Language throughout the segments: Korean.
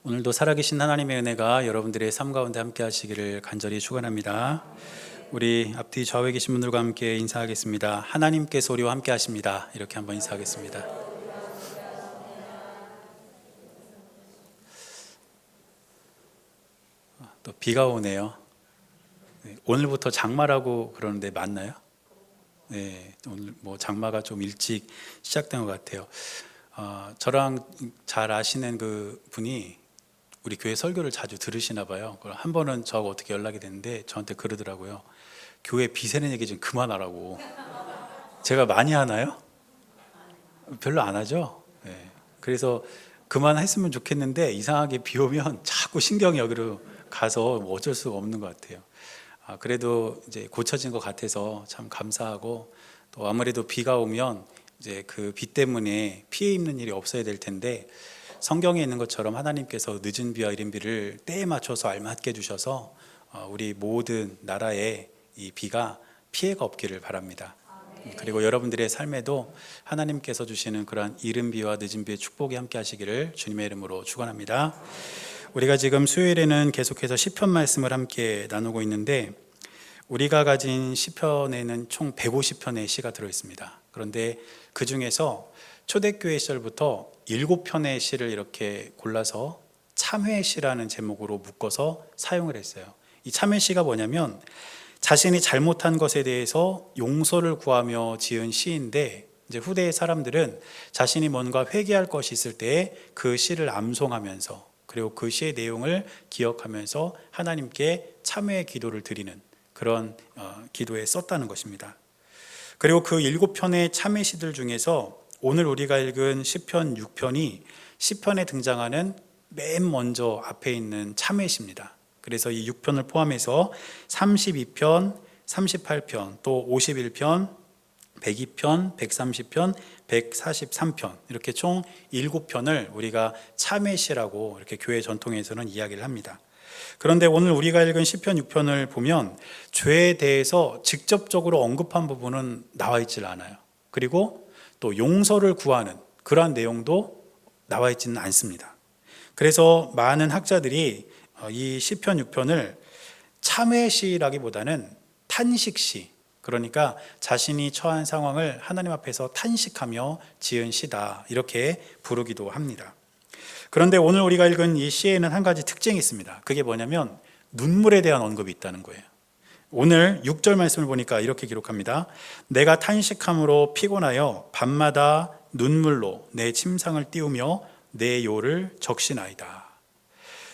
오늘도 살아계신 하나님의 은혜가 여러분들의 삶 가운데 함께 하시기를 간절히 축원합니다. 우리 앞뒤 좌우에 계신 분들과 함께 인사하겠습니다. 하나님께서 우리와 함께 하십니다. 이렇게 한번 인사하겠습니다. 또 비가 오네요. 오늘부터 장마라고 그러는데 맞나요? 네, 오늘 장마가 좀 일찍 시작된 것 같아요. 저랑 잘 아시는 그 분이 우리 교회 설교를 자주 들으시나 봐요. 한 번은 저하고 어떻게 연락이 됐는데 저한테 그러더라고요. 교회 비 새는 얘기 좀 그만하라고. 제가 많이 하나요? 별로 안 하죠. 네. 그래서 그만했으면 좋겠는데 이상하게 비 오면 자꾸 신경이 여기로 가서 어쩔 수가 없는 것 같아요. 그래도 이제 고쳐진 것 같아서 참 감사하고, 또 아무래도 비가 오면 이제 그 비 때문에 피해 입는 일이 없어야 될 텐데, 성경에 있는 것처럼 하나님께서 늦은 비와 이른 비를 때에 맞춰서 알맞게 주셔서 우리 모든 나라에 이 비가 피해가 없기를 바랍니다. 그리고 여러분들의 삶에도 하나님께서 주시는 그러한 이른 비와 늦은 비의 축복이 함께 하시기를 주님의 이름으로 축원합니다. 우리가 지금 수요일에는 계속해서 시편 말씀을 함께 나누고 있는데, 우리가 가진 시편에는 총 150편의 시가 들어있습니다. 그런데 그 중에서 초대교회 시절부터 7편의 시를 이렇게 골라서 참회시라는 제목으로 묶어서 사용을 했어요. 이 참회시가 뭐냐면 자신이 잘못한 것에 대해서 용서를 구하며 지은 시인데, 이제 후대의 사람들은 자신이 뭔가 회개할 것이 있을 때 그 시를 암송하면서, 그리고 그 시의 내용을 기억하면서 하나님께 참회의 기도를 드리는 그런 기도에 썼다는 것입니다. 그리고 그 7편의 참회시들 중에서 오늘 우리가 읽은 시편 6편이 시편에 등장하는 맨 먼저 앞에 있는 참회시입니다. 그래서 이 6편을 포함해서 32편, 38편, 또 51편, 102편, 130편, 143편, 이렇게 총 7편을 우리가 참회시라고 이렇게 교회 전통에서는 이야기를 합니다. 그런데 오늘 우리가 읽은 시편 6편을 보면 죄에 대해서 직접적으로 언급한 부분은 나와 있질 않아요. 그리고 또 용서를 구하는 그러한 내용도 나와 있지는 않습니다. 그래서 많은 학자들이 이 시편 6편을 참회시라기보다는 탄식시, 그러니까 자신이 처한 상황을 하나님 앞에서 탄식하며 지은 시다, 이렇게 부르기도 합니다. 그런데 오늘 우리가 읽은 이 시에는 한 가지 특징이 있습니다. 그게 뭐냐면 눈물에 대한 언급이 있다는 거예요. 오늘 6절 말씀을 보니까 이렇게 기록합니다. 내가 탄식함으로 피곤하여 밤마다 눈물로 내 침상을 띄우며 내 요를 적시나이다.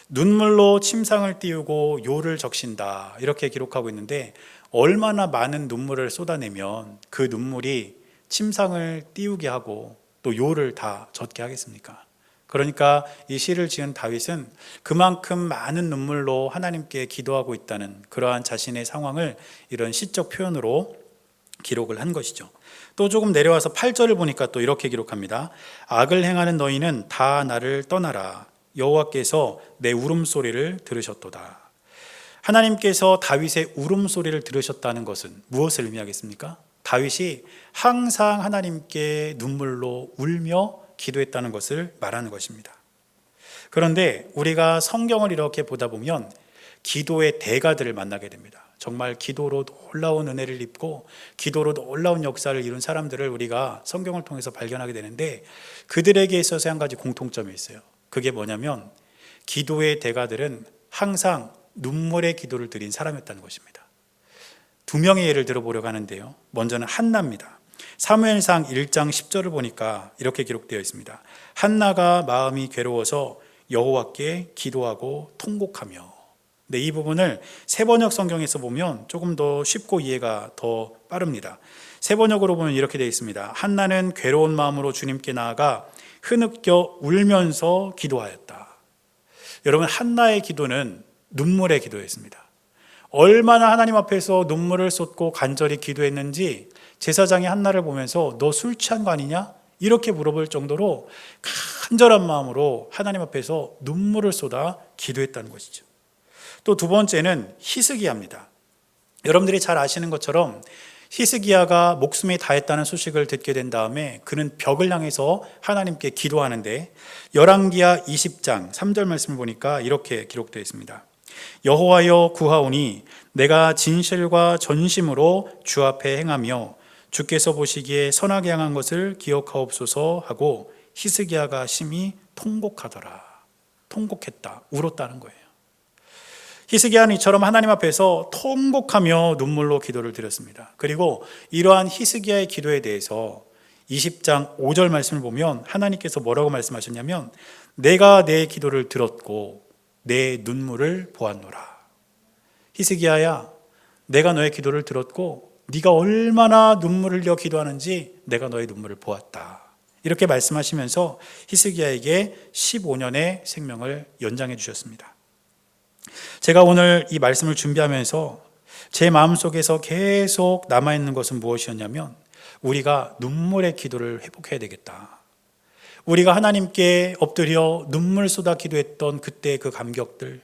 눈물로 침상을 띄우고 요를 적신다, 이렇게 기록하고 있는데, 얼마나 많은 눈물을 쏟아내면 그 눈물이 침상을 띄우게 하고 또 요를 다 젖게 하겠습니까? 그러니까 이 시를 지은 다윗은 그만큼 많은 눈물로 하나님께 기도하고 있다는 그러한 자신의 상황을 이런 시적 표현으로 기록을 한 것이죠. 또 조금 내려와서 8절을 보니까 또 이렇게 기록합니다. 악을 행하는 너희는 다 나를 떠나라. 여호와께서 내 울음소리를 들으셨도다. 하나님께서 다윗의 울음소리를 들으셨다는 것은 무엇을 의미하겠습니까? 다윗이 항상 하나님께 눈물로 울며 기도했다는 것을 말하는 것입니다. 그런데 우리가 성경을 이렇게 보다 보면 기도의 대가들을 만나게 됩니다. 정말 기도로 놀라운 은혜를 입고 기도로 놀라운 역사를 이룬 사람들을 우리가 성경을 통해서 발견하게 되는데, 그들에게 있어서 한 가지 공통점이 있어요. 그게 뭐냐면 기도의 대가들은 항상 눈물의 기도를 드린 사람이었다는 것입니다. 2명의 예를 들어보려고 하는데요. 먼저는 한나입니다. 사무엘상 1장 10절을 보니까 이렇게 기록되어 있습니다. 한나가 마음이 괴로워서 여호와께 기도하고 통곡하며. 네, 이 부분을 새번역 성경에서 보면 조금 더 쉽고 이해가 더 빠릅니다. 새번역으로 보면 이렇게 되어 있습니다. 한나는 괴로운 마음으로 주님께 나아가 흐느껴 울면서 기도하였다. 여러분, 한나의 기도는 눈물의 기도였습니다. 얼마나 하나님 앞에서 눈물을 쏟고 간절히 기도했는지 제사장이 한나를 보면서 너 술 취한 거 아니냐? 이렇게 물어볼 정도로 간절한 마음으로 하나님 앞에서 눈물을 쏟아 기도했다는 것이죠. 또 두 번째는 히스기야입니다. 여러분들이 잘 아시는 것처럼 히스기야가 목숨이 다했다는 소식을 듣게 된 다음에 그는 벽을 향해서 하나님께 기도하는데 열왕기하 20장 3절 말씀을 보니까 이렇게 기록되어 있습니다. 여호와여 구하오니 내가 진실과 전심으로 주 앞에 행하며 주께서 보시기에 선하게 행한 것을 기억하옵소서 하고 히스기야가 심히 통곡하더라. 통곡했다. 울었다는 거예요. 히스기야는 이처럼 하나님 앞에서 통곡하며 눈물로 기도를 드렸습니다. 그리고 이러한 히스기야의 기도에 대해서 20장 5절 말씀을 보면 하나님께서 뭐라고 말씀하셨냐면 내가 내 기도를 들었고 내 눈물을 보았노라. 히스기야야, 내가 너의 기도를 들었고 네가 얼마나 눈물을 흘려 기도하는지 내가 너의 눈물을 보았다. 이렇게 말씀하시면서 히스기야에게 15년의 생명을 연장해 주셨습니다. 제가 오늘 이 말씀을 준비하면서 제 마음속에서 계속 남아있는 것은 무엇이었냐면 우리가 눈물의 기도를 회복해야 되겠다. 우리가 하나님께 엎드려 눈물 쏟아 기도했던 그때 그 감격들,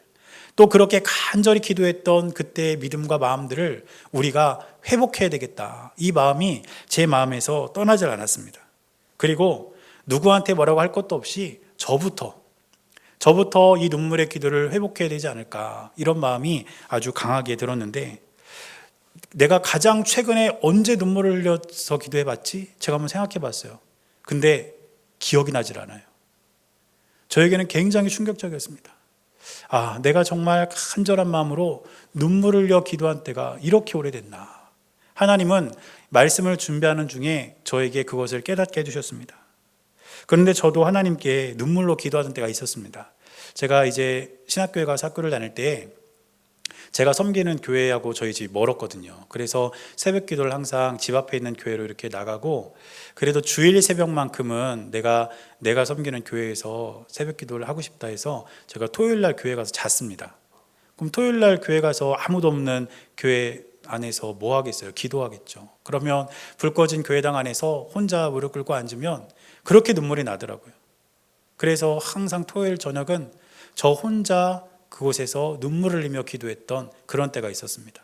또 그렇게 간절히 기도했던 그때의 믿음과 마음들을 우리가 회복해야 되겠다. 이 마음이 제 마음에서 떠나질 않았습니다. 그리고 누구한테 뭐라고 할 것도 없이 저부터 이 눈물의 기도를 회복해야 되지 않을까, 이런 마음이 아주 강하게 들었는데 내가 가장 최근에 언제 눈물을 흘려서 기도해봤지? 제가 한번 생각해봤어요. 근데 기억이 나질 않아요. 저에게는 굉장히 충격적이었습니다. 내가 정말 간절한 마음으로 눈물을 흘려 기도한 때가 이렇게 오래됐나. 하나님은 말씀을 준비하는 중에 저에게 그것을 깨닫게 해주셨습니다. 그런데 저도 하나님께 눈물로 기도하던 때가 있었습니다. 제가 이제 신학교에 가서 학교를 다닐 때 제가 섬기는 교회하고 저희 집이 멀었거든요. 그래서 새벽 기도를 항상 집 앞에 있는 교회로 이렇게 나가고, 그래도 주일 새벽만큼은 내가 섬기는 교회에서 새벽 기도를 하고 싶다 해서 제가 토요일 날 교회 가서 잤습니다. 그럼 토요일 날 교회 가서 아무도 없는 교회 안에서 뭐 하겠어요? 기도하겠죠. 그러면 불 꺼진 교회당 안에서 혼자 무릎 꿇고 앉으면 그렇게 눈물이 나더라고요. 그래서 항상 토요일 저녁은 저 혼자 그곳에서 눈물을 흘리며 기도했던 그런 때가 있었습니다.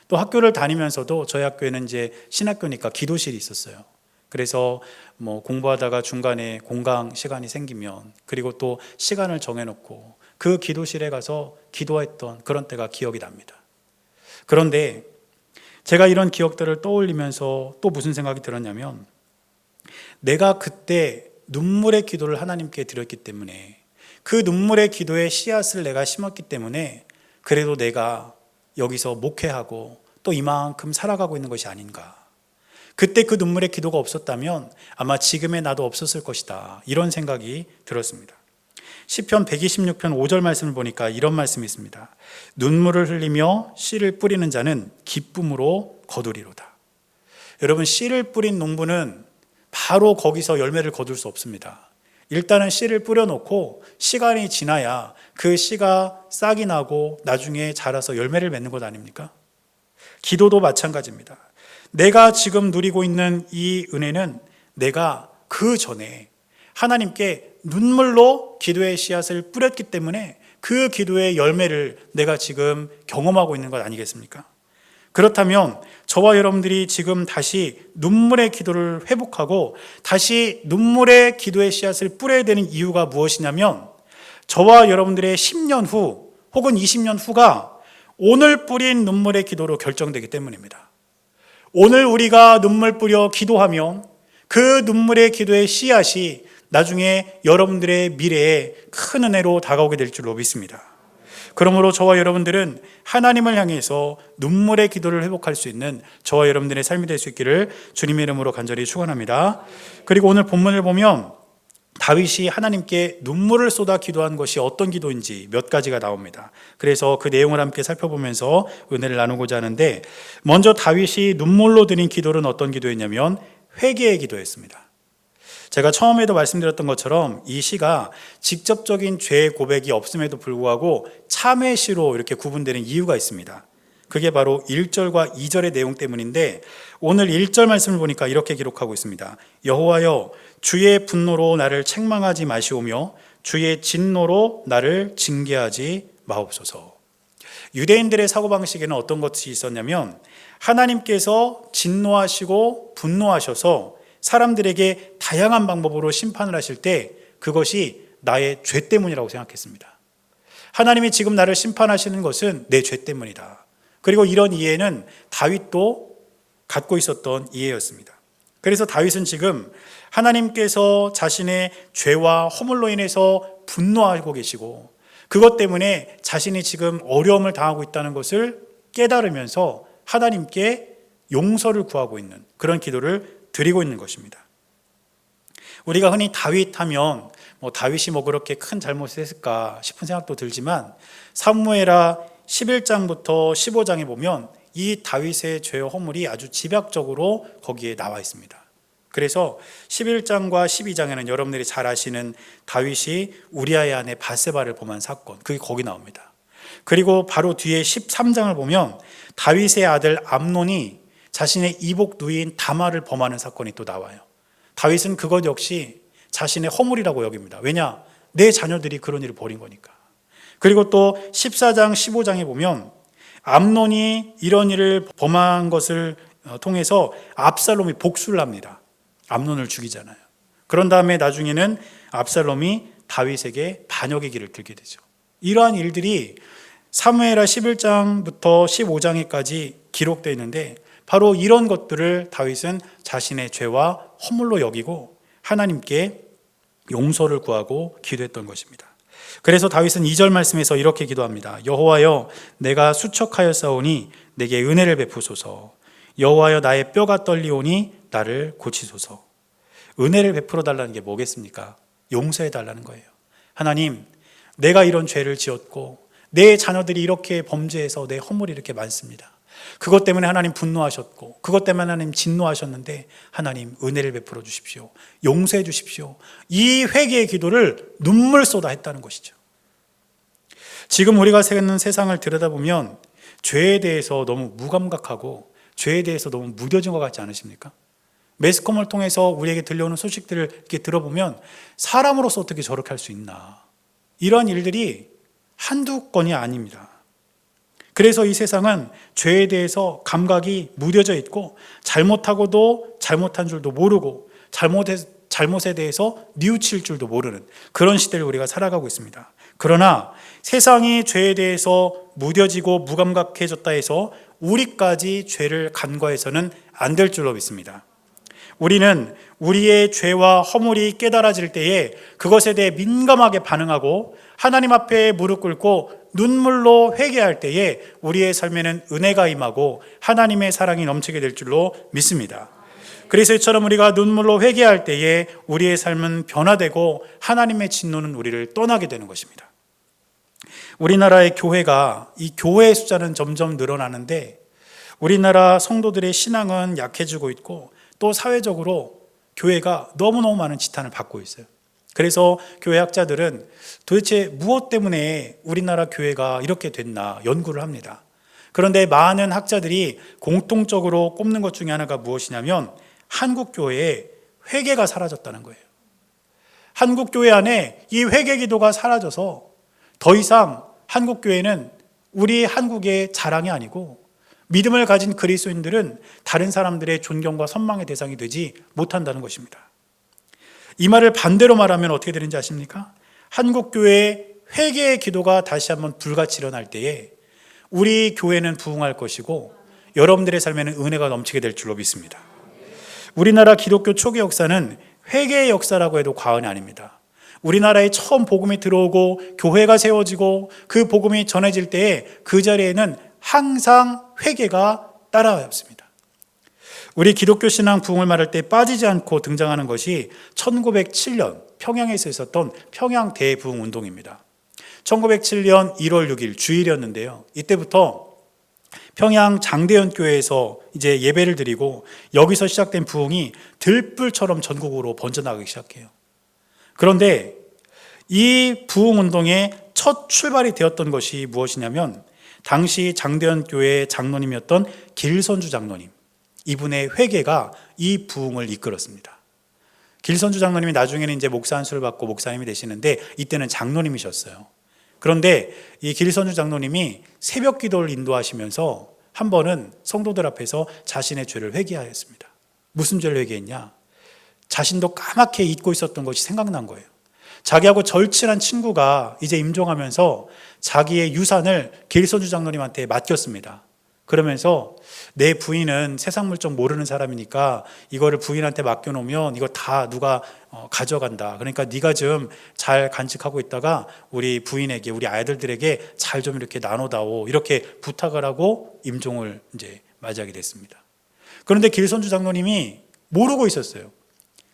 또 학교를 다니면서도 저희 학교에는 이제 신학교니까 기도실이 있었어요. 그래서 뭐 공부하다가 중간에 공강 시간이 생기면, 그리고 또 시간을 정해놓고 그 기도실에 가서 기도했던 그런 때가 기억이 납니다. 그런데 제가 이런 기억들을 떠올리면서 또 무슨 생각이 들었냐면, 내가 그때 눈물의 기도를 하나님께 드렸기 때문에, 그 눈물의 기도의 씨앗을 내가 심었기 때문에 그래도 내가 여기서 목회하고 또 이만큼 살아가고 있는 것이 아닌가. 그때 그 눈물의 기도가 없었다면 아마 지금의 나도 없었을 것이다. 이런 생각이 들었습니다. 시편 126편 5절 말씀을 보니까 이런 말씀이 있습니다. 눈물을 흘리며 씨를 뿌리는 자는 기쁨으로 거두리로다. 여러분, 씨를 뿌린 농부는 바로 거기서 열매를 거둘 수 없습니다. 일단은 씨를 뿌려놓고 시간이 지나야 그 씨가 싹이 나고 나중에 자라서 열매를 맺는 것 아닙니까? 기도도 마찬가지입니다. 내가 지금 누리고 있는 이 은혜는 내가 그 전에 하나님께 눈물로 기도의 씨앗을 뿌렸기 때문에 그 기도의 열매를 내가 지금 경험하고 있는 것 아니겠습니까? 그렇다면 저와 여러분들이 지금 다시 눈물의 기도를 회복하고 다시 눈물의 기도의 씨앗을 뿌려야 되는 이유가 무엇이냐면, 저와 여러분들의 10년 후 혹은 20년 후가 오늘 뿌린 눈물의 기도로 결정되기 때문입니다. 오늘 우리가 눈물 뿌려 기도하면 그 눈물의 기도의 씨앗이 나중에 여러분들의 미래에 큰 은혜로 다가오게 될 줄로 믿습니다. 그러므로 저와 여러분들은 하나님을 향해서 눈물의 기도를 회복할 수 있는 저와 여러분들의 삶이 될 수 있기를 주님의 이름으로 간절히 축원합니다. 그리고 오늘 본문을 보면 다윗이 하나님께 눈물을 쏟아 기도한 것이 어떤 기도인지 몇 가지가 나옵니다. 그래서 그 내용을 함께 살펴보면서 은혜를 나누고자 하는데, 먼저 다윗이 눈물로 드린 기도는 어떤 기도였냐면 회개의 기도였습니다. 제가 처음에도 말씀드렸던 것처럼 이 시가 직접적인 죄 고백이 없음에도 불구하고 참회 시로 이렇게 구분되는 이유가 있습니다. 그게 바로 1절과 2절의 내용 때문인데, 오늘 1절 말씀을 보니까 이렇게 기록하고 있습니다. 여호와여, 주의 분노로 나를 책망하지 마시오며 주의 진노로 나를 징계하지 마옵소서. 유대인들의 사고방식에는 어떤 것이 있었냐면, 하나님께서 진노하시고 분노하셔서 사람들에게 다양한 방법으로 심판을 하실 때 그것이 나의 죄 때문이라고 생각했습니다. 하나님이 지금 나를 심판하시는 것은 내 죄 때문이다. 그리고 이런 이해는 다윗도 갖고 있었던 이해였습니다. 그래서 다윗은 지금 하나님께서 자신의 죄와 허물로 인해서 분노하고 계시고 그것 때문에 자신이 지금 어려움을 당하고 있다는 것을 깨달으면서 하나님께 용서를 구하고 있는 그런 기도를 드리고 있는 것입니다. 우리가 흔히 다윗 하면 다윗이 그렇게 큰 잘못을 했을까 싶은 생각도 들지만 사무엘하 11장부터 15장에 보면 이 다윗의 죄와 허물이 아주 집약적으로 거기에 나와 있습니다. 그래서 11장과 12장에는 여러분들이 잘 아시는 다윗이 우리아의 아내 밧세바를 범한 사건, 그게 거기 나옵니다. 그리고 바로 뒤에 13장을 보면 다윗의 아들 암논이 자신의 이복 누이인 다말을 범하는 사건이 또 나와요. 다윗은 그것 역시 자신의 허물이라고 여깁니다. 왜냐? 내 자녀들이 그런 일을 벌인 거니까. 그리고 또 14장, 15장에 보면 암논이 이런 일을 범한 것을 통해서 압살롬이 복수를 합니다. 암논을 죽이잖아요. 그런 다음에 나중에는 압살롬이 다윗에게 반역의 길을 들게 되죠. 이러한 일들이 사무엘하 11장부터 15장에까지 기록되어 있는데 바로 이런 것들을 다윗은 자신의 죄와 허물로 여기고 하나님께 용서를 구하고 기도했던 것입니다. 그래서 다윗은 2절 말씀에서 이렇게 기도합니다. 여호와여, 내가 수척하였사오니 내게 은혜를 베푸소서. 여호와여, 나의 뼈가 떨리오니 나를 고치소서. 은혜를 베풀어 달라는 게 뭐겠습니까? 용서해 달라는 거예요. 하나님, 내가 이런 죄를 지었고 내 자녀들이 이렇게 범죄해서 내 허물이 이렇게 많습니다. 그것 때문에 하나님 분노하셨고 그것 때문에 하나님 진노하셨는데 하나님 은혜를 베풀어 주십시오. 용서해 주십시오. 이 회개의 기도를 눈물 쏟아 했다는 것이죠. 지금 우리가 사는 세상을 들여다보면 죄에 대해서 너무 무감각하고 죄에 대해서 너무 무뎌진 것 같지 않으십니까? 매스컴을 통해서 우리에게 들려오는 소식들을 이렇게 들어보면 사람으로서 어떻게 저렇게 할 수 있나, 이런 일들이 한두 건이 아닙니다. 그래서 이 세상은 죄에 대해서 감각이 무뎌져 있고 잘못하고도 잘못한 줄도 모르고 잘못에 대해서 뉘우칠 줄도 모르는 그런 시대를 우리가 살아가고 있습니다. 그러나 세상이 죄에 대해서 무뎌지고 무감각해졌다 해서 우리까지 죄를 간과해서는 안 될 줄로 믿습니다. 우리는 우리의 죄와 허물이 깨달아질 때에 그것에 대해 민감하게 반응하고 하나님 앞에 무릎 꿇고 눈물로 회개할 때에 우리의 삶에는 은혜가 임하고 하나님의 사랑이 넘치게 될 줄로 믿습니다. 그래서 이처럼 우리가 눈물로 회개할 때에 우리의 삶은 변화되고 하나님의 진노는 우리를 떠나게 되는 것입니다. 우리나라의 교회가, 이 교회의 숫자는 점점 늘어나는데 우리나라 성도들의 신앙은 약해지고 있고 또 사회적으로 교회가 너무너무 많은 지탄을 받고 있어요. 그래서 교회 학자들은 도대체 무엇 때문에 우리나라 교회가 이렇게 됐나 연구를 합니다. 그런데 많은 학자들이 공통적으로 꼽는 것 중에 하나가 무엇이냐면 한국 교회에 회개가 사라졌다는 거예요. 한국 교회 안에 이 회개 기도가 사라져서 더 이상 한국 교회는 우리 한국의 자랑이 아니고 믿음을 가진 그리스도인들은 다른 사람들의 존경과 선망의 대상이 되지 못한다는 것입니다. 이 말을 반대로 말하면 어떻게 되는지 아십니까? 한국 교회의 회개의 기도가 다시 한번 불같이 일어날 때에 우리 교회는 부흥할 것이고 여러분들의 삶에는 은혜가 넘치게 될 줄로 믿습니다. 우리나라 기독교 초기 역사는 회개의 역사라고 해도 과언이 아닙니다. 우리나라에 처음 복음이 들어오고 교회가 세워지고 그 복음이 전해질 때에 그 자리에는 항상 회개가 따라왔습니다. 우리 기독교 신앙 부흥을 말할 때 빠지지 않고 등장하는 것이 1907년 평양에서 있었던 평양 대부흥 운동입니다. 1907년 1월 6일 주일이었는데요. 이때부터 평양 장대현 교회에서 이제 예배를 드리고 여기서 시작된 부흥이 들불처럼 전국으로 번져나가기 시작해요. 그런데 이 부흥 운동의 첫 출발이 되었던 것이 무엇이냐면 당시 장대현 교회 장로님이었던 길선주 장로님, 이분의 회개가 이 부흥을 이끌었습니다. 길선주 장로님이 나중에는 이제 목사 안수를 받고 목사님이 되시는데 이때는 장로님이셨어요. 그런데 이 길선주 장로님이 새벽 기도를 인도하시면서 한 번은 성도들 앞에서 자신의 죄를 회개하였습니다. 무슨 죄를 회개했냐? 자신도 까맣게 잊고 있었던 것이 생각난 거예요. 자기하고 절친한 친구가 이제 임종하면서 자기의 유산을 길선주 장로님한테 맡겼습니다. 그러면서 내 부인은 세상 물정 모르는 사람이니까 이거를 부인한테 맡겨놓으면 이거 다 누가 가져간다. 그러니까 네가 좀 잘 간직하고 있다가 우리 부인에게, 우리 아이들들에게 잘 좀 이렇게 나눠다오. 이렇게 부탁을 하고 임종을 이제 맞이하게 됐습니다. 그런데 길선주 장로님이 모르고 있었어요.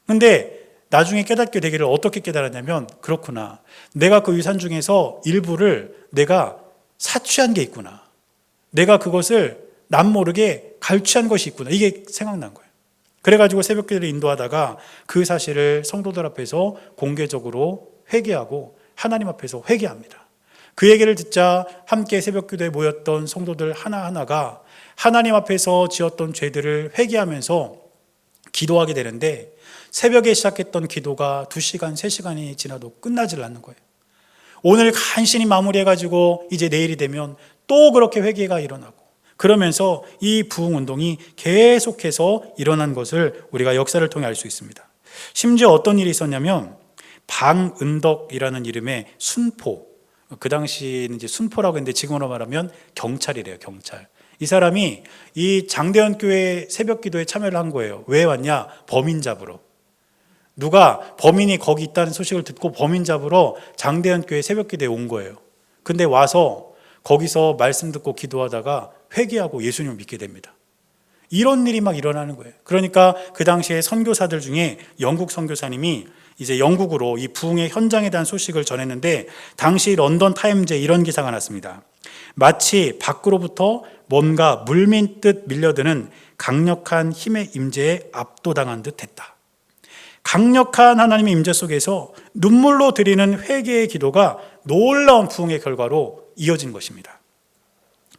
근데 나중에 깨닫게 되기를 어떻게 깨달았냐면, 그렇구나. 내가 그 유산 중에서 일부를 내가 사취한 게 있구나. 내가 그것을 남 모르게 갈취한 것이 있구나. 이게 생각난 거예요. 그래가지고 새벽기도를 인도하다가 그 사실을 성도들 앞에서 공개적으로 회개하고 하나님 앞에서 회개합니다. 그 얘기를 듣자 함께 새벽기도에 모였던 성도들 하나하나가 하나님 앞에서 지었던 죄들을 회개하면서 기도하게 되는데, 새벽에 시작했던 기도가 2시간, 3시간이 지나도 끝나질 않는 거예요. 오늘 간신히 마무리해가지고 이제 내일이 되면 또 그렇게 회개가 일어나고, 그러면서 이 부흥운동이 계속해서 일어난 것을 우리가 역사를 통해 알 수 있습니다. 심지어 어떤 일이 있었냐면, 방은덕이라는 이름의 순포, 그 당시에는 이제 순포라고 했는데 지금으로 말하면 경찰이래요. 경찰. 이 사람이 이 장대현 교회 새벽 기도에 참여를 한 거예요. 왜 왔냐? 범인 잡으러. 누가 범인이 거기 있다는 소식을 듣고 범인 잡으러 장대현 교회 새벽 기도에 온 거예요. 근데 와서 거기서 말씀 듣고 기도하다가 회개하고 예수님을 믿게 됩니다. 이런 일이 막 일어나는 거예요. 그러니까 그 당시에 선교사들 중에 영국 선교사님이 이제 영국으로 이 부흥의 현장에 대한 소식을 전했는데, 당시 런던 타임즈에 이런 기사가 났습니다. 마치 밖으로부터 뭔가 물밀듯 밀려드는 강력한 힘의 임재에 압도당한 듯 했다. 강력한 하나님의 임재 속에서 눈물로 드리는 회개의 기도가 놀라운 부흥의 결과로 이어진 것입니다.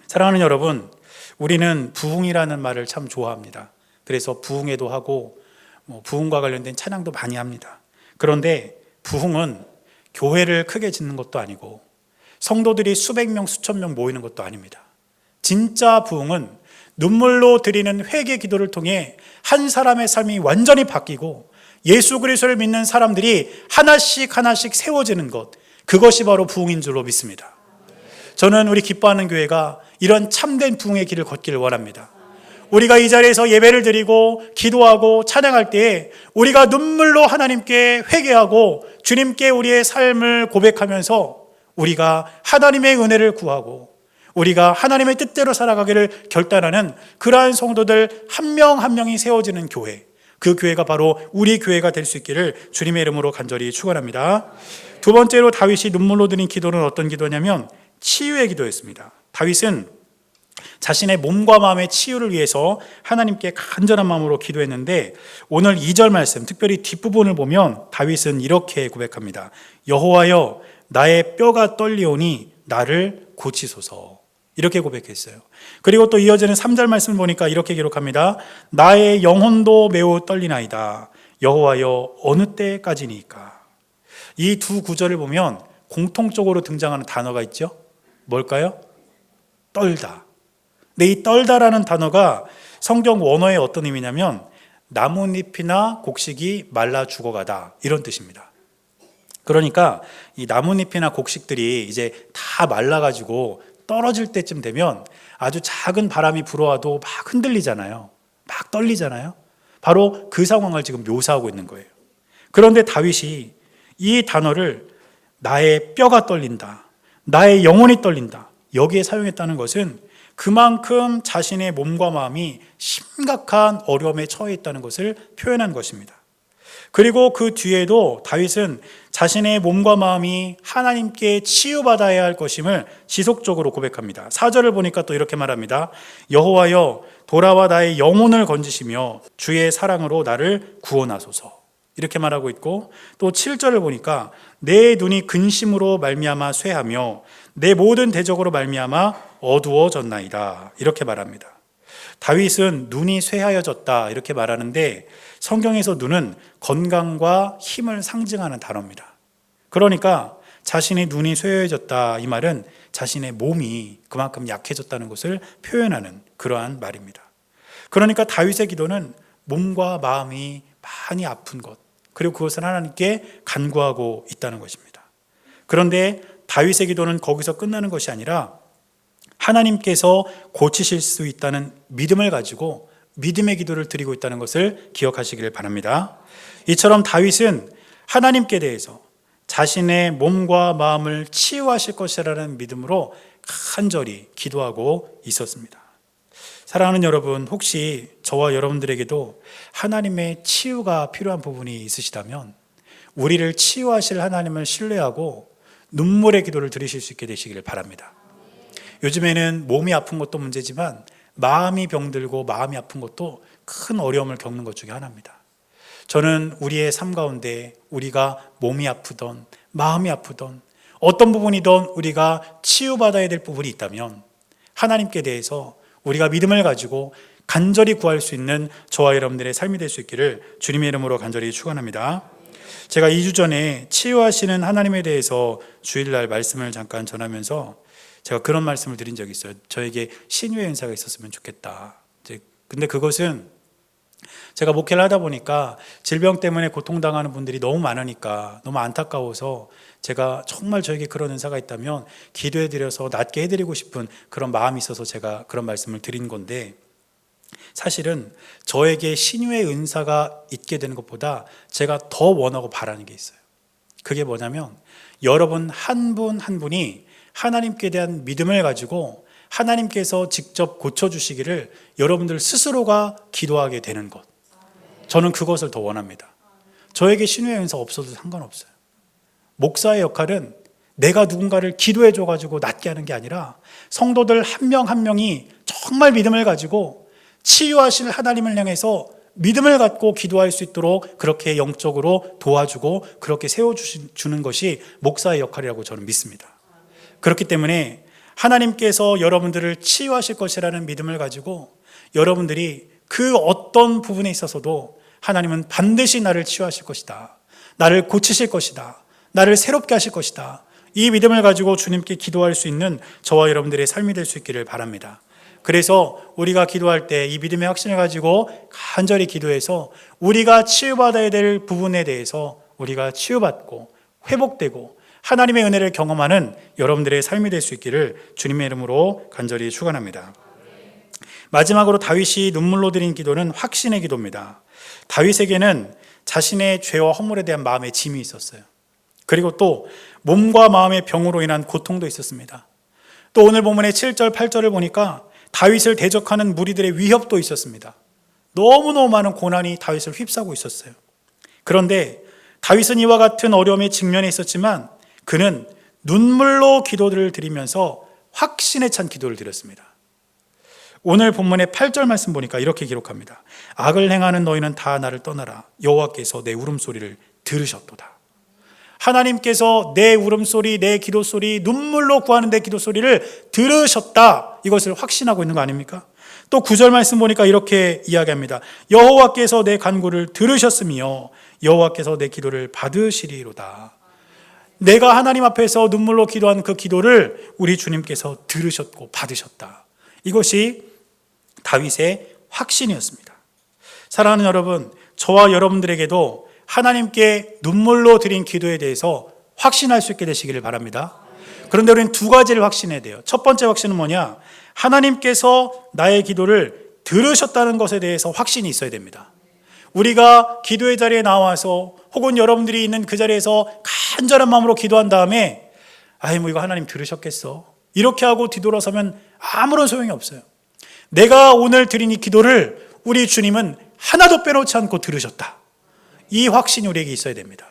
사랑하는 여러분, 우리는 부흥이라는 말을 참 좋아합니다. 그래서 부흥회도 하고 부흥과 관련된 찬양도 많이 합니다. 그런데 부흥은 교회를 크게 짓는 것도 아니고 성도들이 수백 명, 수천 명 모이는 것도 아닙니다. 진짜 부흥은 눈물로 드리는 회개 기도를 통해 한 사람의 삶이 완전히 바뀌고 예수 그리스도를 믿는 사람들이 하나씩 하나씩 세워지는 것, 그것이 바로 부흥인 줄로 믿습니다. 저는 우리 기뻐하는 교회가 이런 참된 부흥의 길을 걷기를 원합니다. 우리가 이 자리에서 예배를 드리고 기도하고 찬양할 때에 우리가 눈물로 하나님께 회개하고 주님께 우리의 삶을 고백하면서 우리가 하나님의 은혜를 구하고 우리가 하나님의 뜻대로 살아가기를 결단하는 그러한 성도들 한 명 한 명이 세워지는 교회, 그 교회가 바로 우리 교회가 될 수 있기를 주님의 이름으로 간절히 축원합니다. 두 번째로 다윗이 눈물로 드린 기도는 어떤 기도냐면 치유의 기도였습니다. 다윗은 자신의 몸과 마음의 치유를 위해서 하나님께 간절한 마음으로 기도했는데, 오늘 2절 말씀, 특별히 뒷부분을 보면 다윗은 이렇게 고백합니다. 여호와여, 나의 뼈가 떨리오니 나를 고치소서. 이렇게 고백했어요. 그리고 또 이어지는 3절 말씀을 보니까 이렇게 기록합니다. 나의 영혼도 매우 떨리나이다. 여호와여, 어느 때까지니까. 이 두 구절을 보면 공통적으로 등장하는 단어가 있죠. 뭘까요? 떨다. 근데 이 떨다라는 단어가 성경 원어의 어떤 의미냐면 나뭇잎이나 곡식이 말라 죽어가다, 이런 뜻입니다. 그러니까 이 나뭇잎이나 곡식들이 이제 다 말라가지고 떨어질 때쯤 되면 아주 작은 바람이 불어와도 막 흔들리잖아요. 막 떨리잖아요. 바로 그 상황을 지금 묘사하고 있는 거예요. 그런데 다윗이 이 단어를 나의 뼈가 떨린다, 나의 영혼이 떨린다, 여기에 사용했다는 것은 그만큼 자신의 몸과 마음이 심각한 어려움에 처해 있다는 것을 표현한 것입니다. 그리고 그 뒤에도 다윗은 자신의 몸과 마음이 하나님께 치유받아야 할 것임을 지속적으로 고백합니다. 4절을 보니까 또 이렇게 말합니다. 여호와여, 돌아와 나의 영혼을 건지시며 주의 사랑으로 나를 구원하소서. 이렇게 말하고 있고, 또 7절을 보니까 내 눈이 근심으로 말미암아 쇠하며 내 모든 대적으로 말미암아 어두워졌나이다. 이렇게 말합니다. 다윗은 눈이 쇠하여졌다 이렇게 말하는데, 성경에서 눈은 건강과 힘을 상징하는 단어입니다. 그러니까 자신의 눈이 쇠해졌다, 이 말은 자신의 몸이 그만큼 약해졌다는 것을 표현하는 그러한 말입니다. 그러니까 다윗의 기도는 몸과 마음이 많이 아픈 것, 그리고 그것을 하나님께 간구하고 있다는 것입니다. 그런데 다윗의 기도는 거기서 끝나는 것이 아니라 하나님께서 고치실 수 있다는 믿음을 가지고 믿음의 기도를 드리고 있다는 것을 기억하시기를 바랍니다. 이처럼 다윗은 하나님께 대해서 자신의 몸과 마음을 치유하실 것이라는 믿음으로 간절히 기도하고 있었습니다. 사랑하는 여러분, 혹시 저와 여러분들에게도 하나님의 치유가 필요한 부분이 있으시다면 우리를 치유하실 하나님을 신뢰하고 눈물의 기도를 드리실 수 있게 되시기를 바랍니다. 요즘에는 몸이 아픈 것도 문제지만 마음이 병들고 마음이 아픈 것도 큰 어려움을 겪는 것 중에 하나입니다. 저는 우리의 삶 가운데 우리가 몸이 아프던 마음이 아프던 어떤 부분이든 우리가 치유받아야 될 부분이 있다면 하나님께 대해서 우리가 믿음을 가지고 간절히 구할 수 있는 저와 여러분들의 삶이 될 수 있기를 주님의 이름으로 간절히 축원합니다. 제가 2주 전에 치유하시는 하나님에 대해서 주일날 말씀을 잠깐 전하면서 제가 그런 말씀을 드린 적이 있어요. 저에게 신유의 은사가 있었으면 좋겠다. 근데 그것은 제가 목회를 하다 보니까 질병 때문에 고통당하는 분들이 너무 많으니까 너무 안타까워서 제가 정말 저에게 그런 은사가 있다면 기도해드려서 낫게 해드리고 싶은 그런 마음이 있어서 제가 그런 말씀을 드린 건데, 사실은 저에게 신유의 은사가 있게 되는 것보다 제가 더 원하고 바라는 게 있어요. 그게 뭐냐면 여러분 한 분 한 분이 하나님께 대한 믿음을 가지고 하나님께서 직접 고쳐주시기를 여러분들 스스로가 기도하게 되는 것, 저는 그것을 더 원합니다. 저에게 신유의 은사 없어도 상관없어요. 목사의 역할은 내가 누군가를 기도해 줘가지고 낫게 하는 게 아니라 성도들 한 명 한 명이 정말 믿음을 가지고 치유하실 하나님을 향해서 믿음을 갖고 기도할 수 있도록 그렇게 영적으로 도와주고 그렇게 세워주는 것이 목사의 역할이라고 저는 믿습니다. 그렇기 때문에 하나님께서 여러분들을 치유하실 것이라는 믿음을 가지고 여러분들이 그 어떤 부분에 있어서도 하나님은 반드시 나를 치유하실 것이다, 나를 고치실 것이다, 나를 새롭게 하실 것이다, 이 믿음을 가지고 주님께 기도할 수 있는 저와 여러분들의 삶이 될 수 있기를 바랍니다. 그래서 우리가 기도할 때 이 믿음의 확신을 가지고 간절히 기도해서 우리가 치유받아야 될 부분에 대해서 우리가 치유받고 회복되고 하나님의 은혜를 경험하는 여러분들의 삶이 될 수 있기를 주님의 이름으로 간절히 축원합니다. 마지막으로 다윗이 눈물로 드린 기도는 확신의 기도입니다. 다윗에게는 자신의 죄와 허물에 대한 마음의 짐이 있었어요. 그리고 또 몸과 마음의 병으로 인한 고통도 있었습니다. 또 오늘 본문의 7절 8절을 보니까 다윗을 대적하는 무리들의 위협도 있었습니다. 너무너무 많은 고난이 다윗을 휩싸고 있었어요. 그런데 다윗은 이와 같은 어려움에 직면해 있었지만 그는 눈물로 기도를 드리면서 확신에 찬 기도를 드렸습니다. 오늘 본문의 8절 말씀 보니까 이렇게 기록합니다. 악을 행하는 너희는 다 나를 떠나라. 여호와께서 내 울음소리를 들으셨도다. 하나님께서 내 울음소리, 내 기도소리, 눈물로 구하는 내 기도소리를 들으셨다, 이것을 확신하고 있는 거 아닙니까? 또 9절 말씀 보니까 이렇게 이야기합니다. 여호와께서 내 간구를 들으셨으며 여호와께서 내 기도를 받으시리로다. 내가 하나님 앞에서 눈물로 기도한 그 기도를 우리 주님께서 들으셨고 받으셨다. 이것이 다윗의 확신이었습니다. 사랑하는 여러분, 저와 여러분들에게도 하나님께 눈물로 드린 기도에 대해서 확신할 수 있게 되시기를 바랍니다. 그런데 우리는 두 가지를 확신해야 돼요. 첫 번째 확신은 뭐냐? 하나님께서 나의 기도를 들으셨다는 것에 대해서 확신이 있어야 됩니다. 우리가 기도의 자리에 나와서 혹은 여러분들이 있는 그 자리에서 간절한 마음으로 기도한 다음에 뭐 이거 하나님 들으셨겠어, 이렇게 하고 뒤돌아서면 아무런 소용이 없어요. 내가 오늘 드린 이 기도를 우리 주님은 하나도 빼놓지 않고 들으셨다, 이 확신이 우리에게 있어야 됩니다.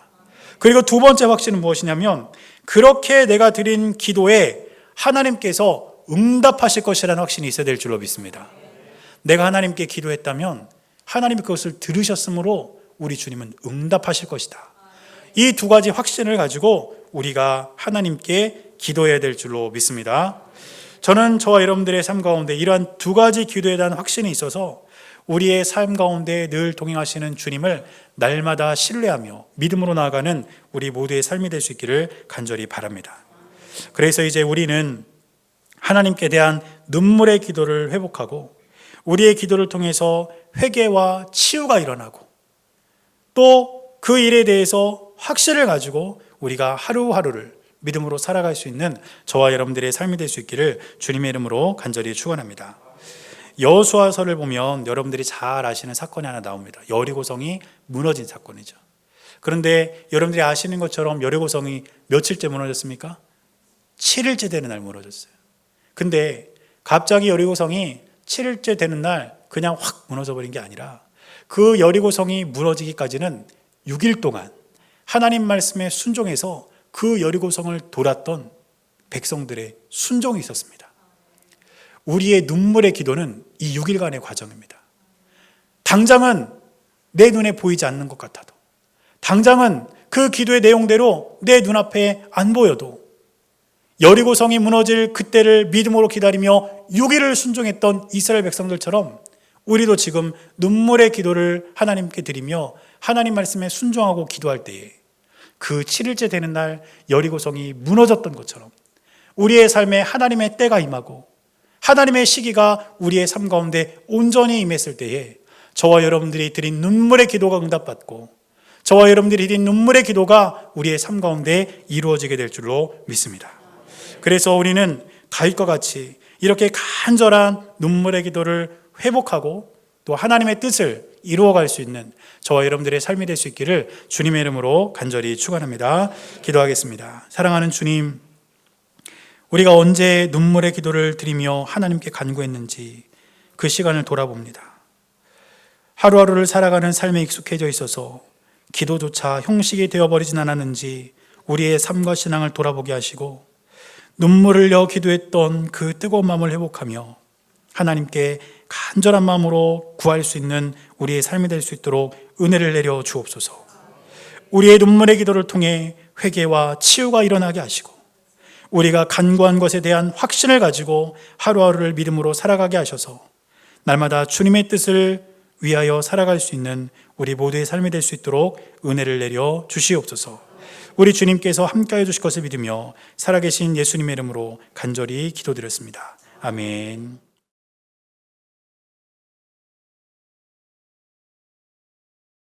그리고 두 번째 확신은 무엇이냐면 그렇게 내가 드린 기도에 하나님께서 응답하실 것이라는 확신이 있어야 될 줄로 믿습니다. 내가 하나님께 기도했다면 하나님이 그것을 들으셨으므로 우리 주님은 응답하실 것이다. 이 두 가지 확신을 가지고 우리가 하나님께 기도해야 될 줄로 믿습니다. 저는 저와 여러분들의 삶 가운데 이러한 두 가지 기도에 대한 확신이 있어서 우리의 삶 가운데 늘 동행하시는 주님을 날마다 신뢰하며 믿음으로 나아가는 우리 모두의 삶이 될 수 있기를 간절히 바랍니다. 그래서 이제 우리는 하나님께 대한 눈물의 기도를 회복하고 우리의 기도를 통해서 회개와 치유가 일어나고 또 그 일에 대해서 확신을 가지고 우리가 하루하루를 믿음으로 살아갈 수 있는 저와 여러분들의 삶이 될 수 있기를 주님의 이름으로 간절히 축원합니다. 여호수아서를 보면 여러분들이 잘 아시는 사건이 하나 나옵니다. 여리고성이 무너진 사건이죠. 그런데 여러분들이 아시는 것처럼 여리고성이 며칠째 무너졌습니까? 7일째 되는 날 무너졌어요. 근데 갑자기 여리고성이 7일째 되는 날 그냥 확 무너져 버린 게 아니라 그 여리고성이 무너지기까지는 6일 동안 하나님 말씀에 순종해서 그 여리고성을 돌았던 백성들의 순종이 있었습니다. 우리의 눈물의 기도는 이 6일간의 과정입니다. 당장은 내 눈에 보이지 않는 것 같아도, 당장은 그 기도의 내용대로 내 눈앞에 안 보여도 여리고성이 무너질 그때를 믿음으로 기다리며 6일을 순종했던 이스라엘 백성들처럼 우리도 지금 눈물의 기도를 하나님께 드리며 하나님 말씀에 순종하고 기도할 때에 그 7일째 되는 날 여리고성이 무너졌던 것처럼 우리의 삶에 하나님의 때가 임하고 하나님의 시기가 우리의 삶 가운데 온전히 임했을 때에 저와 여러분들이 드린 눈물의 기도가 응답받고 저와 여러분들이 드린 눈물의 기도가 우리의 삶 가운데 이루어지게 될 줄로 믿습니다. 그래서 우리는 다윗과 같이 이렇게 간절한 눈물의 기도를 회복하고 또 하나님의 뜻을 이루어갈 수 있는 저와 여러분들의 삶이 될 수 있기를 주님의 이름으로 간절히 축원합니다. 기도하겠습니다. 사랑하는 주님, 우리가 언제 눈물의 기도를 드리며 하나님께 간구했는지 그 시간을 돌아봅니다. 하루하루를 살아가는 삶에 익숙해져 있어서 기도조차 형식이 되어버리진 않았는지 우리의 삶과 신앙을 돌아보게 하시고 눈물을 흘려 기도했던 그 뜨거운 마음을 회복하며 하나님께 간절한 마음으로 구할 수 있는 우리의 삶이 될 수 있도록 은혜를 내려 주옵소서. 우리의 눈물의 기도를 통해 회개와 치유가 일어나게 하시고 우리가 간구한 것에 대한 확신을 가지고 하루하루를 믿음으로 살아가게 하셔서 날마다 주님의 뜻을 위하여 살아갈 수 있는 우리 모두의 삶이 될 수 있도록 은혜를 내려 주시옵소서. 우리 주님께서 함께해 주실 것을 믿으며 살아계신 예수님의 이름으로 간절히 기도드렸습니다. 아멘.